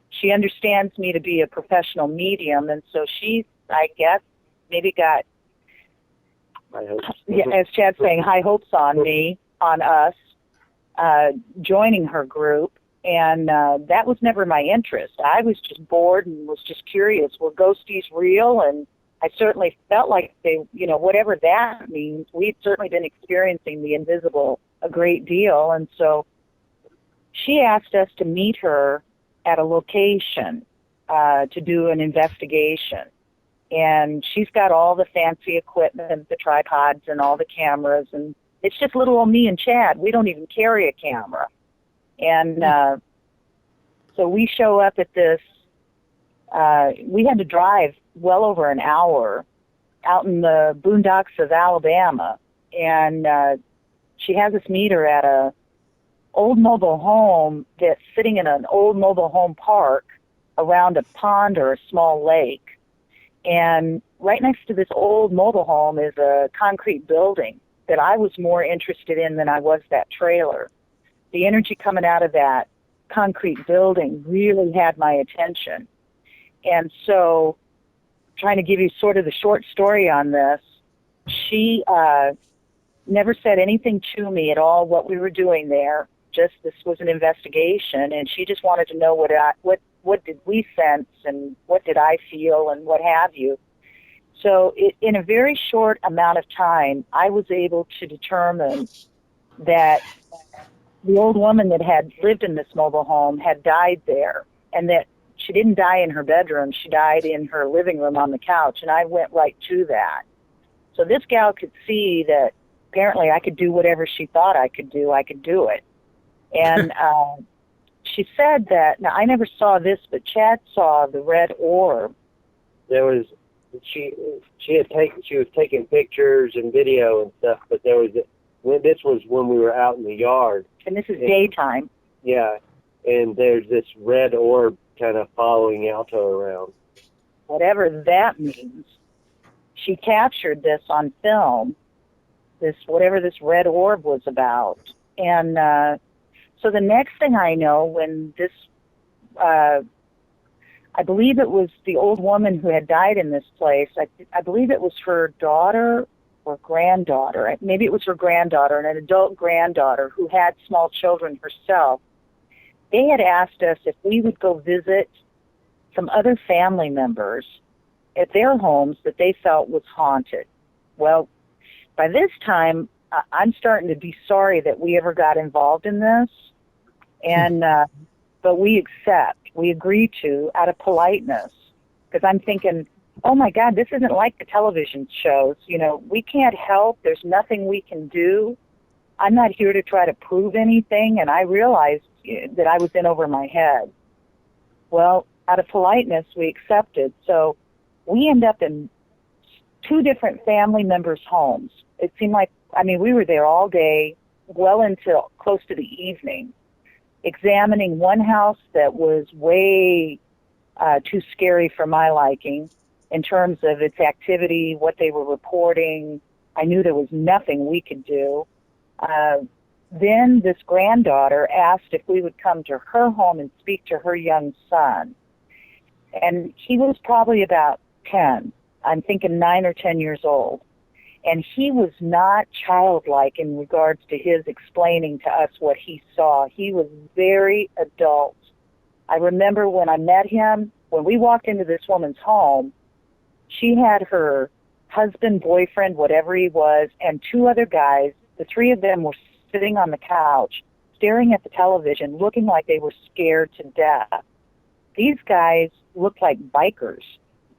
She understands me to be a professional medium, and so she, I guess, maybe got, as Chad's saying, high hopes on me, on us, joining her group. And that was never my interest. I was just bored and was just curious. Were ghosties real? And I certainly felt like they, you know, whatever that means, we'd certainly been experiencing the invisible a great deal. And so she asked us to meet her at a location to do an investigation. And she's got all the fancy equipment, the tripods and all the cameras. And it's just little old me and Chad. We don't even carry a camera. And so we show up at this, we had to drive well over an hour out in the boondocks of Alabama. And she has us meet her at a old mobile home that's sitting in an old mobile home park around a pond or a small lake. And right next to this old mobile home is a concrete building that I was more interested in than I was that trailer. The energy coming out of that concrete building really had my attention. And so, trying to give you sort of the short story on this, she never said anything to me at all what we were doing there. Just this was an investigation, and she just wanted to know what did we sense and what did I feel and what have you. So in a very short amount of time, I was able to determine that the old woman that had lived in this mobile home had died there, and that she didn't die in her bedroom. She died in her living room on the couch, and I went right to that. So this gal could see that apparently I could do whatever she thought I could do it. And she said that, now I never saw this, but Chad saw the red orb. There was, she was taking pictures and video and stuff, but this was when we were out in the yard. And this is daytime. Yeah, and there's this red orb kind of following Alta around. Whatever that means. She captured this on film, whatever this red orb was about. And so the next thing I know, when this, I believe it was the old woman who had died in this place, I believe it was her daughter or granddaughter, maybe it was her granddaughter, an adult granddaughter who had small children herself. They had asked us if we would go visit some other family members at their homes that they felt was haunted. Well, by this time, I'm starting to be sorry that we ever got involved in this, and but we agree to out of politeness, because I'm thinking, oh my God, this isn't like the television shows. You know, we can't help. There's nothing we can do. I'm not here to try to prove anything, and I realized that I was in over my head. Well, out of politeness, we accepted. So we end up in two different family members' homes. It seemed like, we were there all day, well into close to the evening, examining one house that was way too scary for my liking in terms of its activity, what they were reporting. I knew there was nothing we could do. Then this granddaughter asked if we would come to her home and speak to her young son. And he was probably about 10. I'm thinking 9 or 10 years old. And he was not childlike in regards to his explaining to us what he saw. He was very adult. I remember when I met him, when we walked into this woman's home, she had her husband, boyfriend, whatever he was, and two other guys. The three of them were sitting on the couch, staring at the television, looking like they were scared to death. These guys looked like bikers,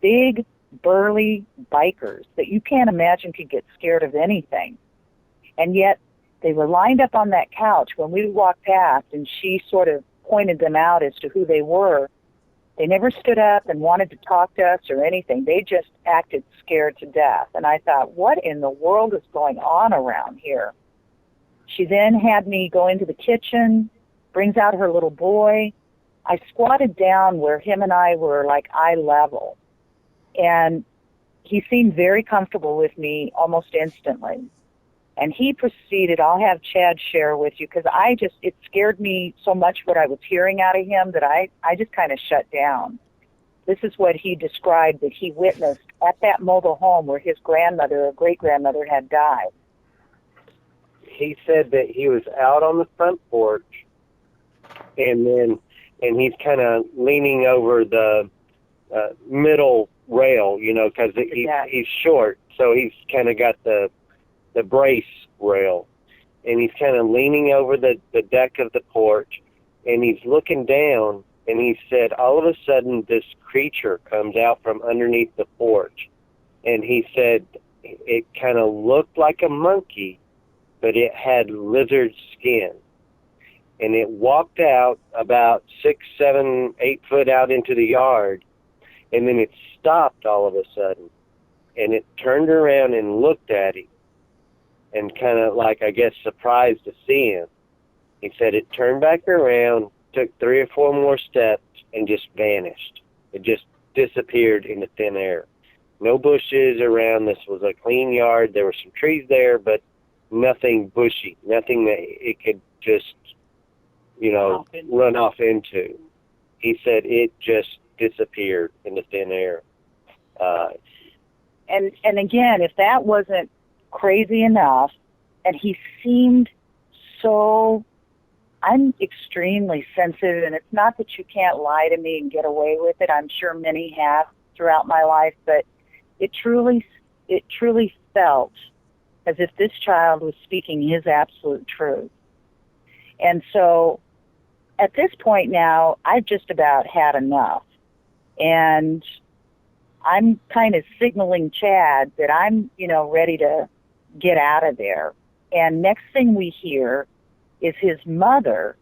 big, burly bikers that you can't imagine could get scared of anything. And yet they were lined up on that couch when we walked past, and she sort of pointed them out as to who they were. They never stood up and wanted to talk to us or anything. They just acted scared to death. And I thought, what in the world is going on around here? She then had me go into the kitchen, brings out her little boy. I squatted down where him and I were like eye level. And he seemed very comfortable with me almost instantly. And he proceeded, I'll have Chad share with you, because it scared me so much what I was hearing out of him that I just kind of shut down. This is what he described that he witnessed at that mobile home where his grandmother or great-grandmother had died. He said that he was out on the front porch, and he's kind of leaning over the middle rail, because he's short, so he's kind of got the brace rail, and he's kind of leaning over the deck of the porch, and he's looking down, and he said all of a sudden this creature comes out from underneath the porch, and he said it kind of looked like a monkey, but it had lizard skin, and it walked out about 6, 7, 8 foot out into the yard, and then it stopped all of a sudden, and it turned around and looked at him, and kind of like, I guess, surprised to see him. He said it turned back around, took 3 or 4 more steps, and just vanished. It just disappeared into thin air. No bushes around. This was a clean yard. There were some trees there, but nothing bushy, nothing that it could just, run off into. He said it just disappeared into thin air. And again, if that wasn't crazy enough, and he seemed so, I'm extremely sensitive, and it's not that you can't lie to me and get away with it. I'm sure many have throughout my life, but it truly felt as if this child was speaking his absolute truth. And so at this point now, I've just about had enough. And I'm kind of signaling Chad that I'm, ready to get out of there. And next thing we hear is his mother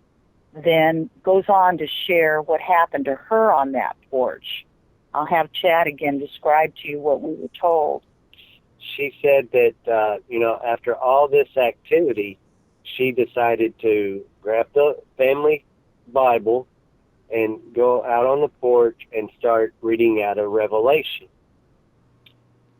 then goes on to share what happened to her on that porch. I'll have Chad again describe to you what we were told. She said that, after all this activity, she decided to grab the family Bible and go out on the porch and start reading out of Revelation.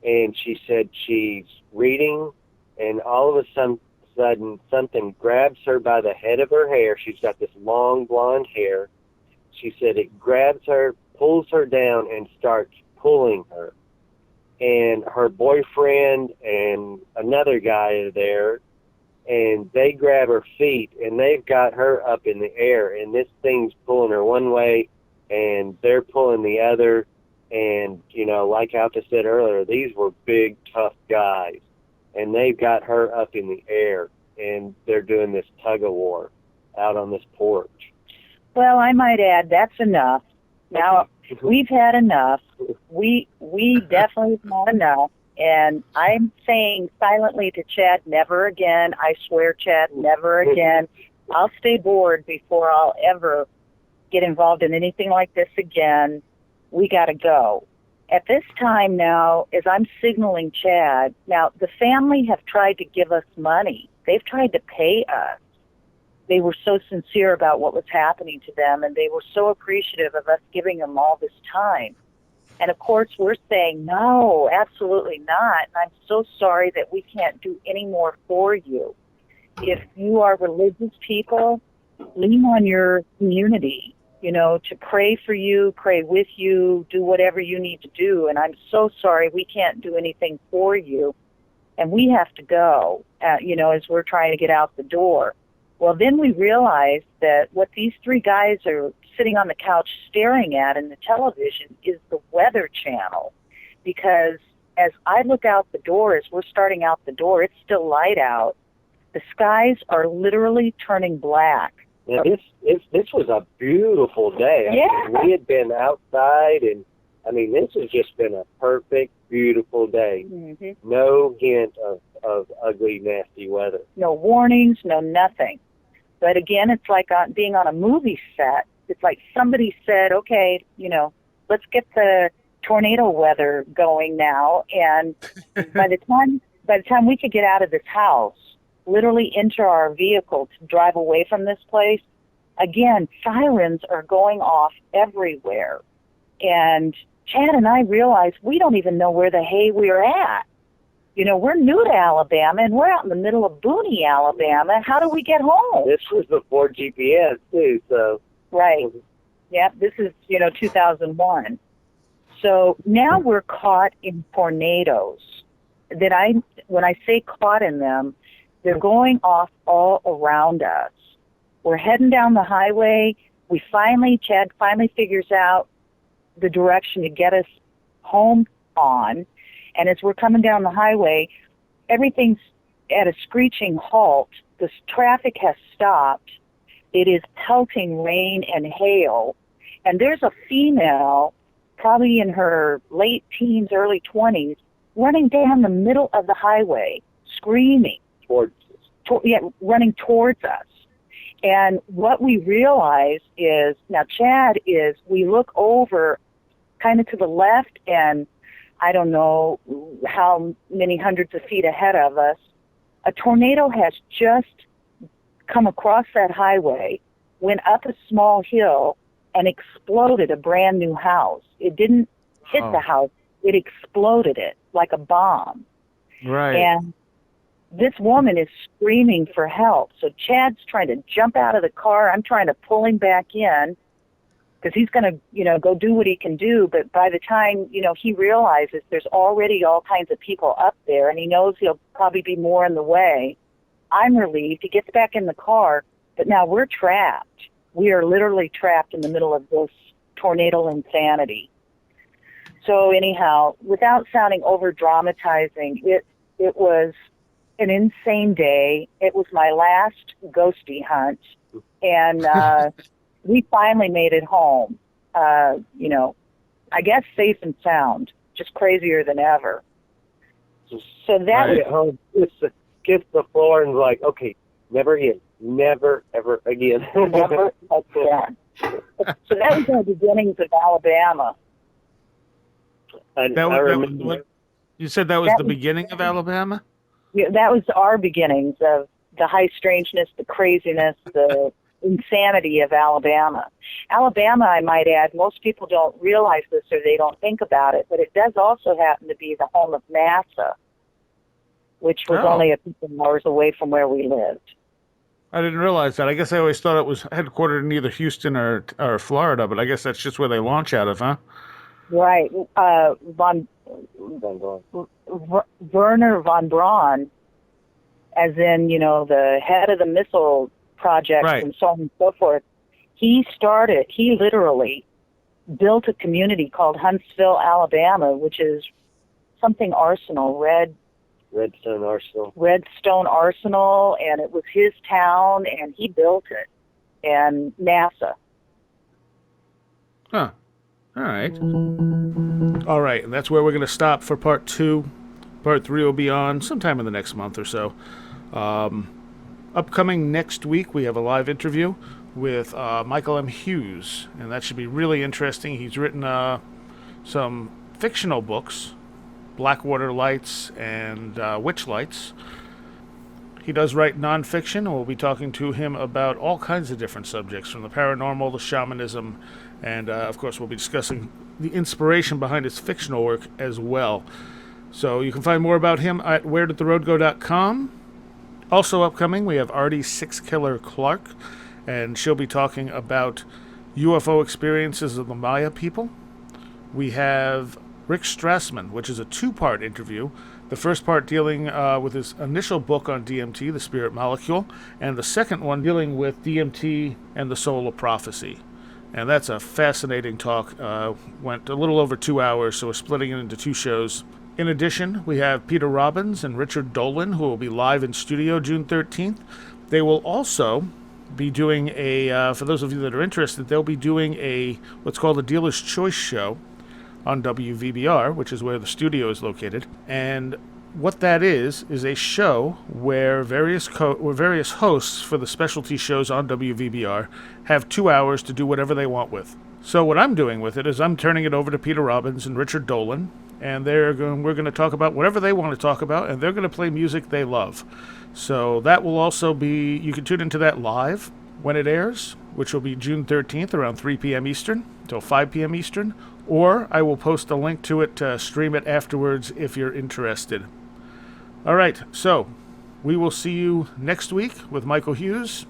And she said she's reading, and all of a sudden something grabs her by the head of her hair. She's got this long blonde hair. She said it grabs her, pulls her down, and starts pulling her. And her boyfriend and another guy are there, and they grab her feet, and they've got her up in the air, and this thing's pulling her one way, and they're pulling the other. And, like Alta said earlier, these were big, tough guys, and they've got her up in the air, and they're doing this tug-of-war out on this porch. Well, I might add, that's enough. Now, we've had enough. We definitely have had enough. And I'm saying silently to Chad, never again. I swear, Chad, never again. I'll stay bored before I'll ever get involved in anything like this again. We got to go. At this time now, as I'm signaling Chad, now the family have tried to give us money. They've tried to pay us. They were so sincere about what was happening to them, and they were so appreciative of us giving them all this time. And of course, we're saying, no, absolutely not. I'm so sorry that we can't do any more for you. If you are religious people, lean on your community, to pray for you, pray with you, do whatever you need to do. And I'm so sorry we can't do anything for you. And we have to go, as we're trying to get out the door. Well, then we realized that what these 3 guys are sitting on the couch staring at in the television is the Weather Channel, because as I look out the door, as we're starting out the door, it's still light out. The skies are literally turning black. Yeah, this was a beautiful day. Yeah. I mean, we had been outside, and I mean, this has just been a perfect, beautiful day. Mm-hmm. No hint of ugly, nasty weather. No warnings, no nothing. But again, it's like being on a movie set. It's like somebody said, okay, let's get the tornado weather going now. And by the time we could get out of this house, literally enter our vehicle to drive away from this place, again, sirens are going off everywhere. And Chad and I realized we don't even know where the hay we're at. We're new to Alabama, and we're out in the middle of boony Alabama. How do we get home? This was before GPS, too, so. Right. Yeah, this is, 2001. So now we're caught in tornadoes. When I say caught in them, they're going off all around us. We're heading down the highway. Chad finally figures out the direction to get us home on. And as we're coming down the highway, everything's at a screeching halt. The traffic has stopped. It is pelting rain and hail. And there's a female, probably in her late teens, early 20s, running down the middle of the highway, screaming. Running towards us. And what we realize is, now Chad we look over kind of to the left, and I don't know how many hundreds of feet ahead of us, a tornado has just come across that highway, went up a small hill, and exploded a brand new house. It didn't hit the house. It exploded it like a bomb. Right. And this woman is screaming for help. So Chad's trying to jump out of the car. I'm trying to pull him back in because he's going to, go do what he can do. But by the time, he realizes there's already all kinds of people up there, and he knows he'll probably be more in the way. I'm relieved. He gets back in the car, but now we're trapped. We are literally trapped in the middle of this tornado insanity. So anyhow, without sounding over-dramatizing, it was an insane day. It was my last ghosty hunt, and we finally made it home. I guess safe and sound, just crazier than ever. So that was home. Just kiss the floor and like, okay, never again, never ever again, never again. So that was the beginnings of Alabama. I remember. You said that was the beginning of Alabama? Yeah, that was our beginnings of the high strangeness, the craziness, the insanity of Alabama. Alabama, I might add, most people don't realize this or they don't think about it, but it does also happen to be the home of NASA, which was only a few hours away from where we lived. I didn't realize that. I guess I always thought it was headquartered in either Houston or Florida, but I guess that's just where they launch out of, huh? Right. Werner von Braun, as in, the head of the missile project and so on and so forth, he literally built a community called Huntsville, Alabama, which is something Arsenal, Redstone Arsenal, and it was his town, and he built it, and NASA. Huh. All right. All right, and that's where we're going to stop for part 2. Part 3 will be on sometime in the next month or so. Upcoming next week, we have a live interview with Michael M. Hughes, and that should be really interesting. He's written some fictional books, Blackwater Lights and Witch Lights. He does write nonfiction, and we'll be talking to him about all kinds of different subjects, from the paranormal to shamanism, and of course we'll be discussing the inspiration behind his fictional work as well. So you can find more about him at wheredidtheroadgo.com. Also upcoming, we have Artie Six Killer Clark, and she'll be talking about UFO experiences of the Maya people. We have Rick Strassman, which is a 2-part interview. The first part dealing with his initial book on DMT, The Spirit Molecule, and the second one dealing with DMT and the Soul of Prophecy. And that's a fascinating talk. Went a little over 2 hours, so we're splitting it into 2 shows. In addition, we have Peter Robbins and Richard Dolan, who will be live in studio June 13th. They will also be doing for those of you that are interested, they'll be doing what's called a Dealer's Choice show on WVBR, which is where the studio is located. And what that is a show where various hosts for the specialty shows on WVBR have 2 hours to do whatever they want with. So what I'm doing with it is I'm turning it over to Peter Robbins and Richard Dolan, and we're going to talk about whatever they want to talk about, and they're going to play music they love. So that will also be, you can tune into that live when it airs, which will be June 13th around 3 p.m. Eastern till 5 p.m. Eastern, or I will post a link to it to stream it afterwards if you're interested. All right, so we will see you next week with Michael Hughes.